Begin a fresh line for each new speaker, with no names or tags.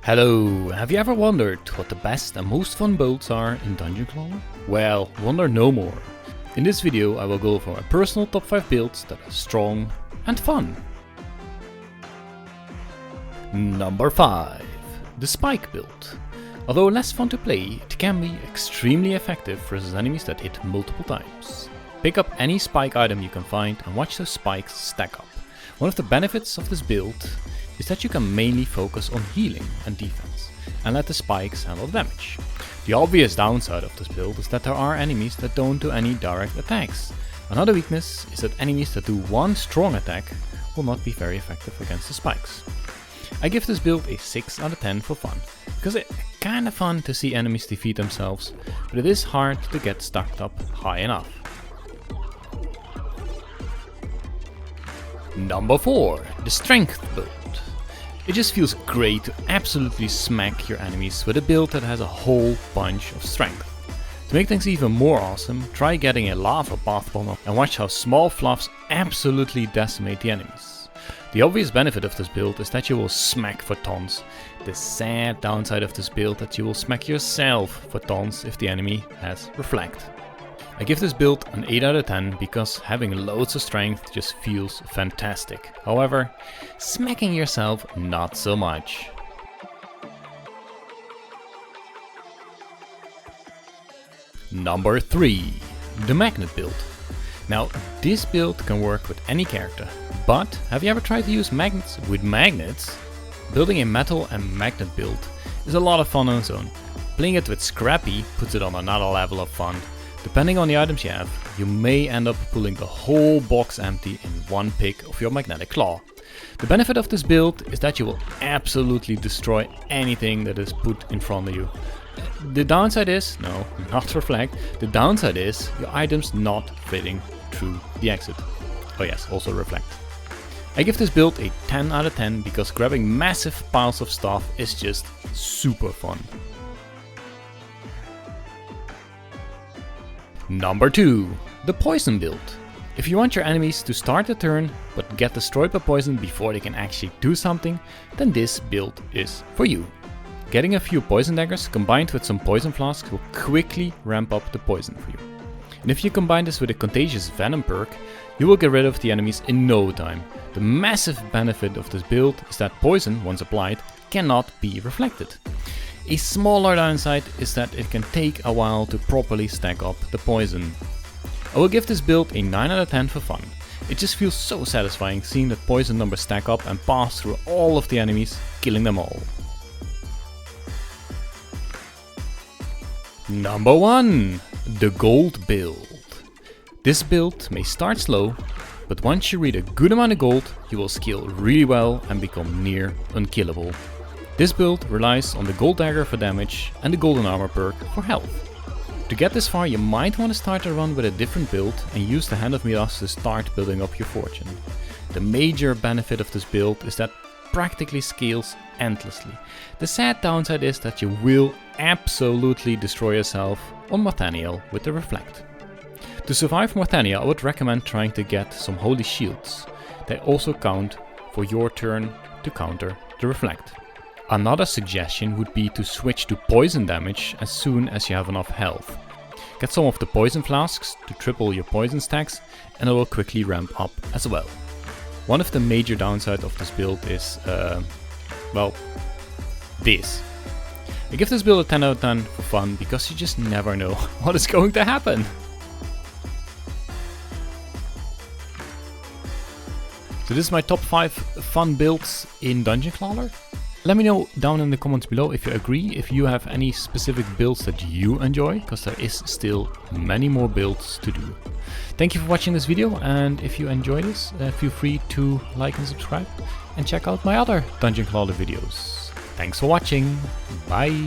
Hello, have you ever wondered what the best and most fun builds are in Dungeon Clawler? Well, wonder no more. In this video I will go over my personal top 5 builds that are strong and fun. Number 5. The Spike build. Although less fun to play, it can be extremely effective versus enemies that hit multiple times. Pick up any spike item you can find and watch those spikes stack up. One of the benefits of this build is that you can mainly focus on healing and defense, and let the spikes handle the damage. The obvious downside of this build is that there are enemies that don't do any direct attacks. Another weakness is that enemies that do one strong attack will not be very effective against the spikes. I give this build a 6 out of 10 for fun, because it's kinda fun to see enemies defeat themselves, but it is hard to get stacked up high enough. Number 4. The Strength build. It just feels great to absolutely smack your enemies with a build that has a whole bunch of strength. To make things even more awesome, try getting a lava bath bomb up and watch how small fluffs absolutely decimate the enemies. The obvious benefit of this build is that you will smack for tons. The sad downside of this build is that you will smack yourself for tons if the enemy has Reflect. I give this build an 8 out of 10 because having loads of strength just feels fantastic. However, smacking yourself not so much. Number 3. The Magnet build. Now, this build can work with any character, but have you ever tried to use magnets with magnets? Building a metal and magnet build is a lot of fun on its own. Playing it with Scrappy puts it on another level of fun. Depending on the items you have, you may end up pulling the whole box empty in one pick of your magnetic claw. The benefit of this build is that you will absolutely destroy anything that is put in front of you. The downside is, no, not Reflect, the downside is your items not fitting through the exit. Oh yes, also Reflect. I give this build a 10 out of 10 because grabbing massive piles of stuff is just super fun. Number 2. The Poison build. If you want your enemies to start the turn but get destroyed by poison before they can actually do something, then this build is for you. Getting a few poison daggers combined with some poison flasks will quickly ramp up the poison for you. And if you combine this with a contagious venom perk, you will get rid of the enemies in no time. The massive benefit of this build is that poison, once applied, cannot be reflected. A smaller downside is that it can take a while to properly stack up the poison. I will give this build a 9 out of 10 for fun. It just feels so satisfying seeing that poison numbers stack up and pass through all of the enemies, killing them all. Number 1. The Gold build. This build may start slow, but once you reach a good amount of gold, you will scale really well and become near unkillable. This build relies on the gold dagger for damage and the golden armor perk for health. To get this far, you might want to start a run with a different build and use the Hand of Midas to start building up your fortune. The major benefit of this build is that it practically scales endlessly. The sad downside is that you will absolutely destroy yourself on Nathaniel with the Reflect. To survive Nathaniel, I would recommend trying to get some holy shields. They also count for your turn to counter the Reflect. Another suggestion would be to switch to poison damage as soon as you have enough health. Get some of the poison flasks to triple your poison stacks and it will quickly ramp up as well. One of the major downsides of this build is, this. I give this build a 10 out of 10 for fun because you just never know what is going to happen. So this is my top 5 fun builds in Dungeon Clawler. Let me know down in the comments below if you agree, if you have any specific builds that you enjoy, because there is still many more builds to do. Thank you for watching this video, and if you enjoyed this, feel free to like and subscribe, and check out my other Dungeon Clawler videos. Thanks for watching, bye!